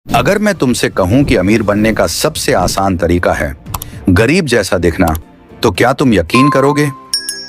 अगर मैं तुमसे कहूं कि अमीर बनने का सबसे आसान तरीका है गरीब जैसा दिखना, तो क्या तुम यकीन करोगे?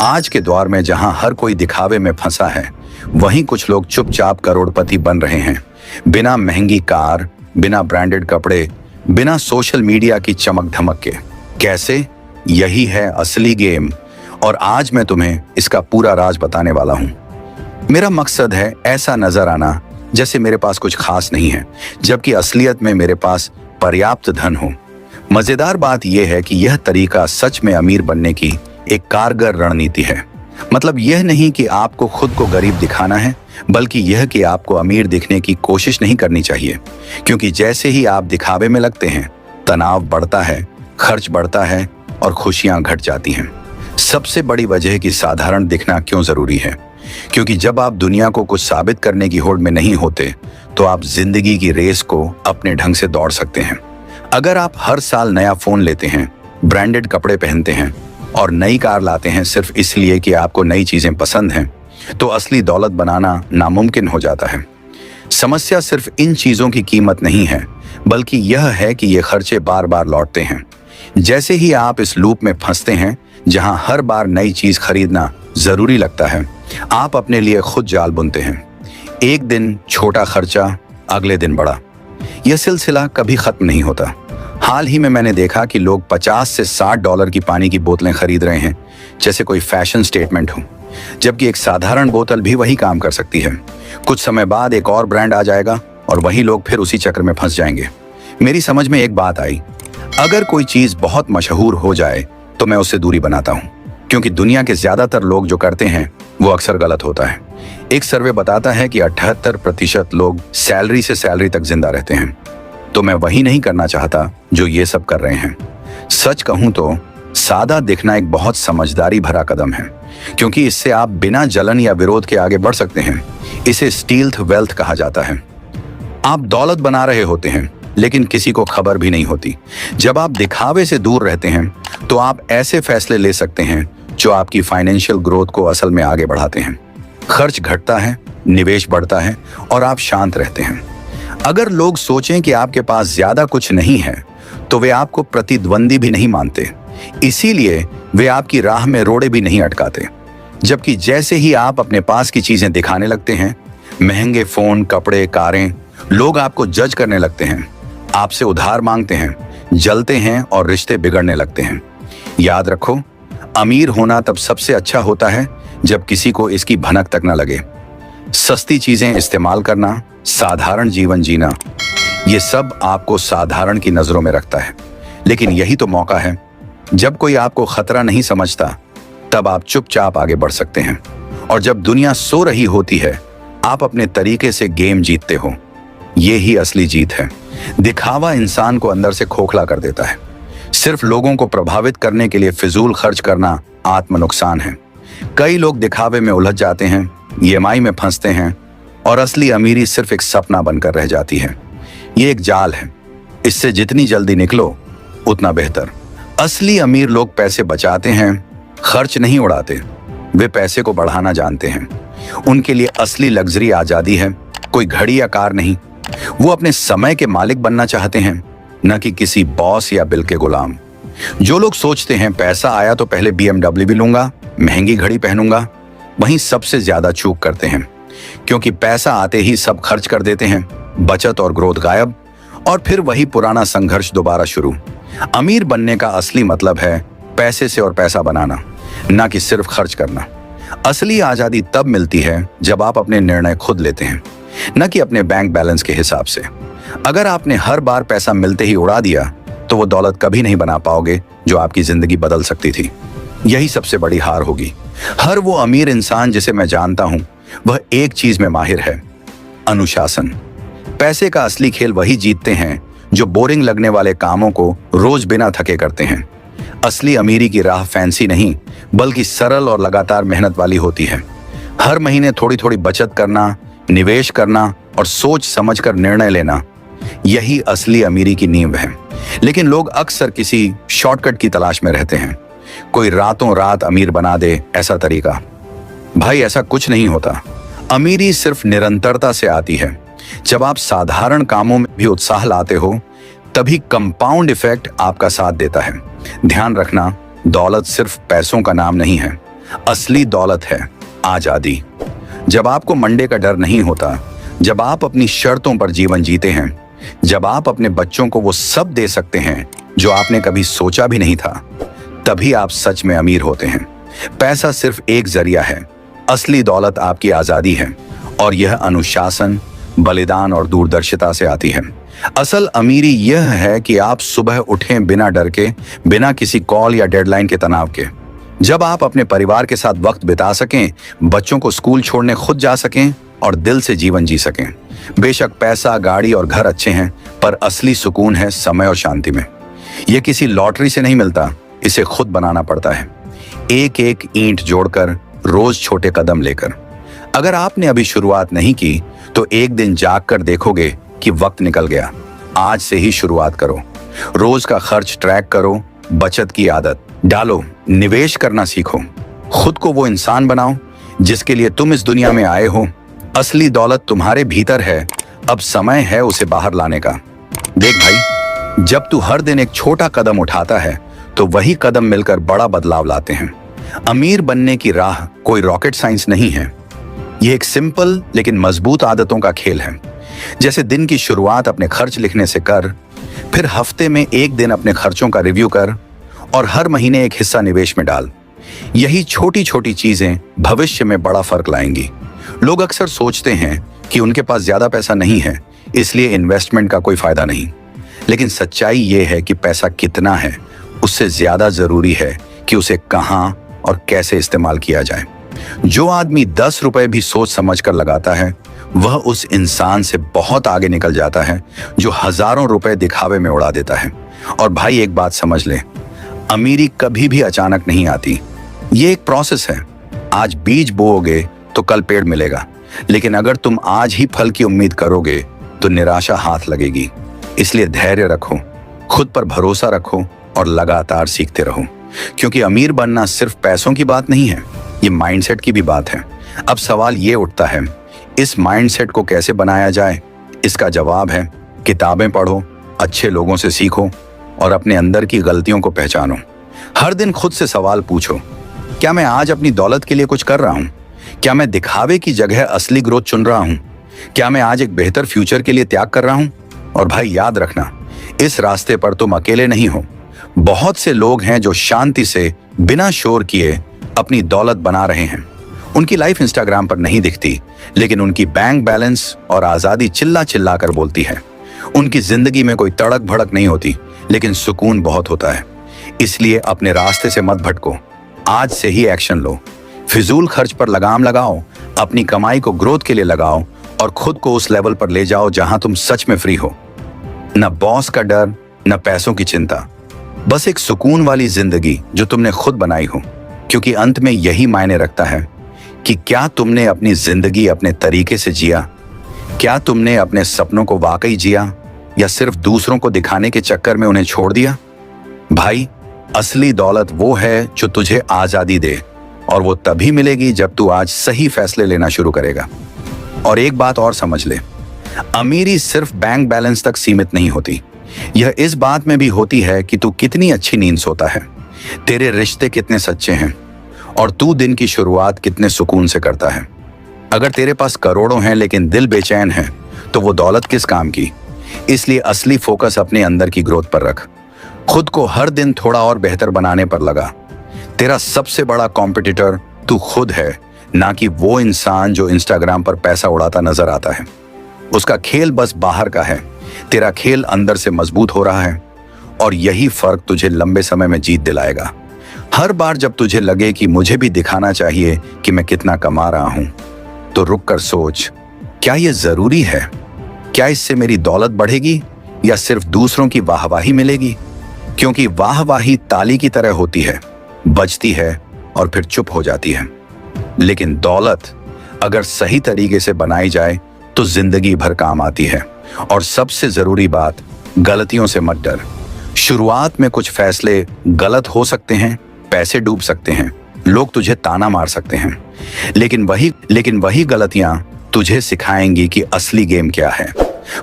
आज के दौर में जहां हर कोई दिखावे में फंसा है, वहीं कुछ लोग चुपचाप करोड़पति बन रहे हैं, बिना महंगी कार, बिना ब्रांडेड कपड़े, बिना सोशल मीडिया की चमक धमक के। कैसे? यही है असली गेम, और आज मैं तुम्हें इसका पूरा राज बताने वाला हूं। मेरा मकसद है ऐसा नजर आना जैसे मेरे पास कुछ खास नहीं है, जबकि असलियत में मेरे पास पर्याप्त धन हो। मजेदार बात यह है कि यह तरीका सच में अमीर बनने की एक कारगर रणनीति है। मतलब यह नहीं कि आपको खुद को गरीब दिखाना है, बल्कि यह कि आपको अमीर दिखने की कोशिश नहीं करनी चाहिए, क्योंकि जैसे ही आप दिखावे में लगते हैं, तनाव बढ़ता है, खर्च बढ़ता है और खुशियां घट जाती हैं। सबसे बड़ी वजह कि साधारण दिखना क्यों जरूरी है, क्योंकि जब आप दुनिया को कुछ साबित करने की होड़ में नहीं होते, तो आप जिंदगी की रेस को अपने ढंग से दौड़ सकते हैं। अगर आप हर साल नया फोन लेते हैं, ब्रांडेड कपड़े पहनते हैं और नई कार लाते हैं सिर्फ इसलिए कि आपको नई चीजें पसंद हैं, तो असली दौलत बनाना नामुमकिन हो जाता है। समस्या सिर्फ इन चीजों की कीमत नहीं है, बल्कि यह है कि ये खर्चे बार बार लौटते हैं। जैसे ही आप इस लूप में फंसते हैं जहां हर बार नई चीज खरीदना जरूरी लगता है, आप अपने लिए खुद जाल बुनते हैं। एक दिन छोटा खर्चा, अगले दिन बड़ा। यह सिलसिला कभी खत्म नहीं होता। हाल ही में मैंने देखा कि लोग 50 से 60 डॉलर की पानी की बोतलें खरीद रहे हैं जैसे कोई फैशन स्टेटमेंट हो, जबकि एक साधारण बोतल भी वही काम कर सकती है। कुछ समय बाद एक और ब्रांड आ जाएगा और वही लोग फिर उसी चक्र में फंस जाएंगे। मेरी समझ में एक बात आई, अगर कोई चीज बहुत मशहूर हो जाए तो मैं उससे दूरी बनाता हूं, क्योंकि दुनिया के ज्यादातर लोग जो करते हैं वो अक्सर गलत होता है। एक सर्वे बताता है कि 78% लोग सैलरी से सैलरी तक जिंदा रहते हैं। तो मैं वही नहीं करना चाहता जो ये सब कर रहे हैं। सच कहूं तो सादा दिखना एक बहुत समझदारी भरा कदम है, क्योंकि इससे आप बिना जलन या विरोध के आगे बढ़ सकते हैं। इसे स्टील्थ वेल्थ कहा जाता है। आप दौलत बना रहे होते हैं, लेकिन किसी को खबर भी नहीं होती। जब आप दिखावे से दूर रहते हैं, तो आप ऐसे फैसले ले सकते हैं जो आपकी फाइनेंशियल ग्रोथ को असल में आगे बढ़ाते हैं। खर्च घटता है, निवेश बढ़ता है और आप शांत रहते हैं। अगर लोग सोचें कि आपके पास ज्यादा कुछ नहीं है, तो वे आपको प्रतिद्वंदी भी नहीं मानते, इसीलिए वे आपकी राह में रोड़े भी नहीं अटकाते। जबकि जैसे ही आप अपने पास की चीजें दिखाने लगते हैं, महंगे फोन, कपड़े, कारें, लोग आपको जज करने लगते हैं, आपसे उधार मांगते हैं, जलते हैं और रिश्ते बिगड़ने लगते हैं। याद रखो, अमीर होना तब सबसे अच्छा होता है जब किसी को इसकी भनक तक न लगे। सस्ती चीजें इस्तेमाल करना, साधारण जीवन जीना, ये सब आपको साधारण की नजरों में रखता है। लेकिन यही तो मौका है। जब कोई आपको खतरा नहीं समझता, तब आप चुपचाप आगे बढ़ सकते हैं। और जब दुनिया सो रही होती है, आप अपने तरीके से गेम जीतते हो। ये ही असली जीत है। दिखावा इंसान को अंदर से खोखला कर देता है। सिर्फ लोगों को प्रभावित करने के लिए फिजूल खर्च करना आत्म नुकसान है। कई लोग दिखावे में उलझ जाते हैं, ईएमआई में फंसते हैं और असली अमीरी सिर्फ एक सपना बनकर रह जाती है। ये एक जाल है, इससे जितनी जल्दी निकलो उतना बेहतर। असली अमीर लोग पैसे बचाते हैं, खर्च नहीं उड़ाते। वे पैसे को बढ़ाना जानते हैं। उनके लिए असली लग्जरी आजादी है, कोई घड़ी या कार नहीं। वो अपने समय के मालिक बनना चाहते हैं, न कि किसी बॉस या बिल के गुलाम। जो लोग सोचते हैं पैसा आया तो पहले BMW भी लूंगा, महंगी घड़ी पहनूंगा, वहीं सबसे ज्यादा चूक करते हैं, क्योंकि पैसा आते ही सब खर्च कर देते हैं, बचत और ग्रोथ गायब, और फिर वही पुराना संघर्ष दोबारा शुरू। अमीर बनने का असली मतलब है पैसे से और पैसा बनाना, ना कि सिर्फ खर्च करना। असली आजादी तब मिलती है जब आप अपने निर्णय खुद लेते हैं, न कि अपने बैंक बैलेंस के हिसाब से। अगर आपने हर बार पैसा मिलते ही उड़ा दिया, तो वो दौलत कभी नहीं बना पाओगे जो आपकी जिंदगी बदल सकती थी। यही सबसे बड़ी हार होगी। हर वो अमीर इंसान जिसे मैं जानता हूं, वह एक चीज में माहिर है, अनुशासन। पैसे का असली खेल वही जीतते हैं जो बोरिंग लगने वाले कामों को रोज बिना थके करते हैं। असली अमीरी की राह फैंसी नहीं, बल्कि सरल और लगातार मेहनत वाली होती है। हर महीने थोड़ी थोड़ी बचत करना, निवेश करना और सोच समझकर निर्णय लेना, यही असली अमीरी की नींव है। लेकिन लोग अक्सर किसी शॉर्टकट की तलाश में रहते हैं। कोई रातों रात अमीर बना दे ऐसा तरीका। भाई, ऐसा कुछ नहीं होता। अमीरी सिर्फ निरंतरता से आती है। जब आप साधारण कामों में भी उत्साह लाते हो, तभी कंपाउंड इफेक्ट आपका साथ देता है। ध्यान रखना, दौलत सिर्फ पैसों का नाम नहीं है, असली दौलत है आजादी। जब आपको मंडे का डर नहीं होता, जब आप अपनी शर्तों पर जीवन जीते हैं, जब आप अपने बच्चों को वो सब दे सकते हैं जो आपने कभी सोचा भी नहीं था, तभी आप सच में अमीर होते हैं। पैसा सिर्फ एक जरिया है, असली दौलत आपकी आजादी है, और यह अनुशासन, बलिदान और दूरदर्शिता से आती है। असल अमीरी यह है कि आप सुबह उठें बिना डर के, बिना किसी कॉल या डेडलाइन के तनाव के। जब आप अपने परिवार के साथ वक्त बिता सकें, बच्चों को स्कूल छोड़ने खुद जा सकें और दिल से जीवन जी सकें। बेशक पैसा, गाड़ी और घर अच्छे हैं, पर असली सुकून है समय और शांति में। यह किसी लॉटरी से नहीं मिलता, इसे खुद बनाना पड़ता है, एक एक ईंट जोड़कर, रोज छोटे कदम लेकर। अगर आपने अभी शुरुआत नहीं की तो एक दिन जाग कर देखोगे कि वक्त निकल गया। आज से ही शुरुआत करो। रोज का खर्च ट्रैक करो, बचत की आदत डालो, निवेश करना सीखो। खुद को वो इंसान बनाओ जिसके लिए तुम इस दुनिया में आए हो। असली दौलत तुम्हारे भीतर है, अब समय है उसे बाहर लाने का। देख भाई, जब तू हर दिन एक छोटा कदम उठाता है तो वही कदम मिलकर बड़ा बदलाव लाते हैं। अमीर बनने की राह कोई रॉकेट साइंस नहीं है, यह एक सिंपल लेकिन मजबूत आदतों का खेल है। जैसे दिन की शुरुआत अपने खर्च लिखने से कर, फिर हफ्ते में एक दिन अपने खर्चों का रिव्यू कर, और हर महीने एक हिस्सा निवेश में डाल। यही छोटी छोटी चीजें भविष्य में बड़ा फर्क लाएंगी। लोग अक्सर सोचते हैं कि उनके पास ज्यादा पैसा नहीं है, इसलिए इन्वेस्टमेंट का कोई फायदा नहीं। लेकिन सच्चाई यह है कि पैसा कितना है, उससे ज्यादा जरूरी है कि उसे कहां और कैसे इस्तेमाल किया जाए। जो आदमी 10 रुपए भी सोच समझ कर लगाता है, वह उस इंसान से बहुत आगे निकल जाता है जो हजारों रुपए दिखावे में उड़ा देता है। और भाई एक बात समझ ले, अमीरी कभी भी अचानक नहीं आती, ये एक प्रोसेस है। आज बीज बोओगे तो कल पेड़ मिलेगा, लेकिन अगर तुम आज ही फल की उम्मीद करोगे तो निराशा हाथ लगेगी। इसलिए धैर्य रखो, खुद पर भरोसा रखो और लगातार सीखते रहो, क्योंकि अमीर बनना सिर्फ पैसों की बात नहीं है, ये माइंडसेट की भी बात है। अब सवाल ये उठता है, इस माइंडसेट को कैसे बनाया जाए? इसका जवाब है किताबें पढ़ो, अच्छे लोगों से सीखो और अपने अंदर की गलतियों को पहचानो। हर दिन खुद से सवाल पूछो, क्या मैं आज अपनी दौलत के लिए कुछ कर रहा हूं? क्या मैं दिखावे की जगह असली ग्रोथ चुन रहा हूं? क्या मैं आज एक बेहतर फ्यूचर के लिए त्याग कर रहा हूं? और भाई याद रखना, इस रास्ते पर तुम अकेले नहीं हो। बहुत से लोग हैं जो शांति से बिना शोर किए अपनी दौलत बना रहे हैं। उनकी लाइफ इंस्टाग्राम पर नहीं दिखती, लेकिन उनकी बैंक बैलेंस और आजादी चिल्ला चिल्ला कर बोलती है। उनकी जिंदगी में कोई तड़क भड़क नहीं होती, लेकिन सुकून बहुत होता है। इसलिए अपने रास्ते से मत भटको, आज से ही एक्शन लो। फिजूल खर्च पर लगाम लगाओ, अपनी कमाई को ग्रोथ के लिए लगाओ और खुद को उस लेवल पर ले जाओ जहां तुम सच में फ्री हो। न बॉस का डर, न पैसों की चिंता, बस एक सुकून वाली जिंदगी जो तुमने खुद बनाई हो। क्योंकि अंत में यही मायने रखता है कि क्या तुमने अपनी जिंदगी अपने तरीके से जिया, क्या तुमने अपने सपनों को वाकई जिया, या सिर्फ दूसरों को दिखाने के चक्कर में उन्हें छोड़ दिया। भाई, असली दौलत वो है जो तुझे आजादी दे, और वो तभी मिलेगी जब तू आज सही फैसले लेना शुरू करेगा। और एक बात और समझ ले, अमीरी सिर्फ बैंक बैलेंस तक सीमित नहीं होती, यह इस बात में भी होती है कि तू कितनी अच्छी नींद सोता है, तेरे रिश्ते कितने सच्चे हैं, और तू दिन की शुरुआत कितने सुकून से करता है। अगर तेरे पास करोड़ों हैं लेकिन दिल बेचैन है, तो वो दौलत किस काम की? इसलिए असली फोकस अपने अंदर की ग्रोथ पर रख। खुद को हर दिन थोड़ा और बेहतर बनाने पर लगा। तेरा सबसे बड़ा कॉम्पिटिटर तू खुद है, ना कि वो इंसान जो इंस्टाग्राम पर पैसा उड़ाता नजर आता है। उसका खेल बस बाहर का है, तेरा खेल अंदर से मजबूत हो रहा है, और यही फर्क तुझे लंबे समय में जीत दिलाएगा। हर बार जब तुझे लगे कि मुझे भी दिखाना चाहिए कि मैं कितना कमा रहा हूं, तो रुक कर सोच, क्या यह जरूरी है? क्या इससे मेरी दौलत बढ़ेगी या सिर्फ दूसरों की वाहवाही मिलेगी? क्योंकि वाहवाही ताली की तरह होती है, बजती है और फिर चुप हो जाती है। लेकिन दौलत अगर सही तरीके से बनाई जाए तो जिंदगी भर काम आती है। और सबसे जरूरी बात, गलतियों से मत डर। शुरुआत में कुछ फैसले गलत हो सकते हैं, पैसे डूब सकते हैं, लोग तुझे ताना मार सकते हैं, लेकिन वही गलतियां तुझे सिखाएंगी कि असली गेम क्या है।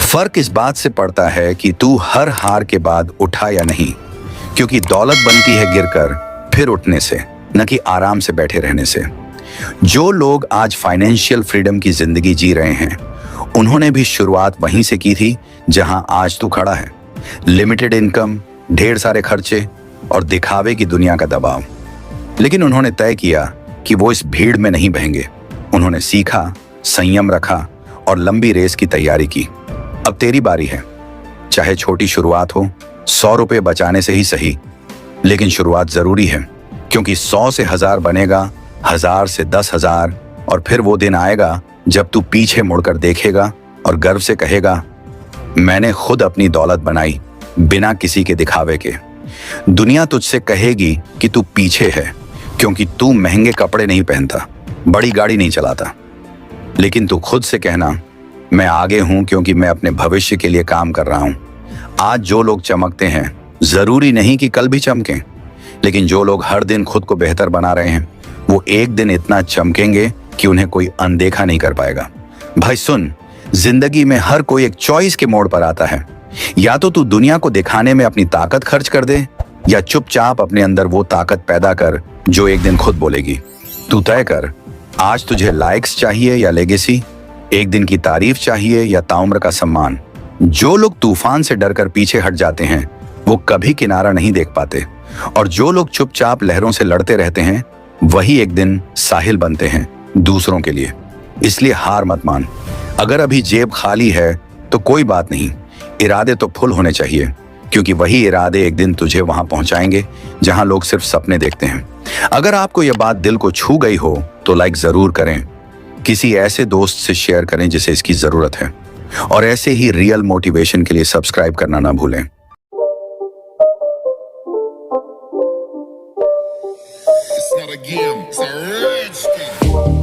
फर्क इस बात से पड़ता है कि तू हर हार के बाद उठा या नहीं, क्योंकि दौलत बनती है गिरकर फिर उठने से, न कि आराम से बैठे रहने से। जो लोग आज फाइनेंशियल फ्रीडम की जिंदगी जी रहे हैं, उन्होंने भी शुरुआत वहीं से की थी जहां आज तू खड़ा है। लिमिटेड इनकम, ढेर सारे खर्चे और दिखावे की दुनिया का दबाव। लेकिन उन्होंने तय किया कि वो इस भीड़ में नहीं बहेंगे। उन्होंने सीखा, संयम रखा और लंबी रेस की तैयारी की। अब तेरी बारी है। चाहे छोटी शुरुआत हो, 100 रुपए बचाने से ही सही, लेकिन शुरुआत जरूरी है, क्योंकि 100 से 1000 बनेगा, 1000 से 10,000, और फिर वो दिन आएगा जब तू पीछे मुड़कर देखेगा और गर्व से कहेगा, मैंने खुद अपनी दौलत बनाई बिना किसी के दिखावे के। दुनिया तुझसे कहेगी कि तू पीछे है, क्योंकि तू महंगे कपड़े नहीं पहनता, बड़ी गाड़ी नहीं चलाता। लेकिन तू खुद से कहना, मैं आगे हूं क्योंकि मैं अपने भविष्य के लिए काम कर रहा हूं। आज जो लोग चमकते हैं, जरूरी नहीं कि कल भी चमकें, लेकिन जो लोग हर दिन खुद को बेहतर बना रहे हैं, वो एक दिन इतना चमकेंगे कि उन्हें कोई अनदेखा नहीं कर पाएगा। भाई सुन, जिंदगी में हर कोई एक चॉइस के मोड़ पर आता है। या तो तू दुनिया को दिखाने में अपनी ताकत खर्च कर दे, या चुपचाप अपने अंदर वो ताकत पैदा कर जो एक दिन खुद बोलेगी। तू तय कर, आज तुझे लाइक्स चाहिए या लेगेसी, एक दिन की तारीफ चाहिए या ताउम्र का सम्मान। जो लोग तूफान से डरकर पीछे हट जाते हैं, वो कभी किनारा नहीं देख पाते, और जो लोग चुपचाप लहरों से लड़ते रहते हैं, वही एक दिन साहिल बनते हैं दूसरों के लिए। इसलिए हार मत मान। अगर अभी जेब खाली है तो कोई बात नहीं, इरादे तो फुल होने चाहिए, क्योंकि वही इरादे एक दिन तुझे वहां पहुंचाएंगे जहां लोग सिर्फ सपने देखते हैं। अगर आपको यह बात दिल को छू गई हो तो लाइक जरूर करें, किसी ऐसे दोस्त से शेयर करें जिसे इसकी जरूरत है, और ऐसे ही रियल मोटिवेशन के लिए सब्सक्राइब करना ना भूलें। It's not a game, it's a rich thing.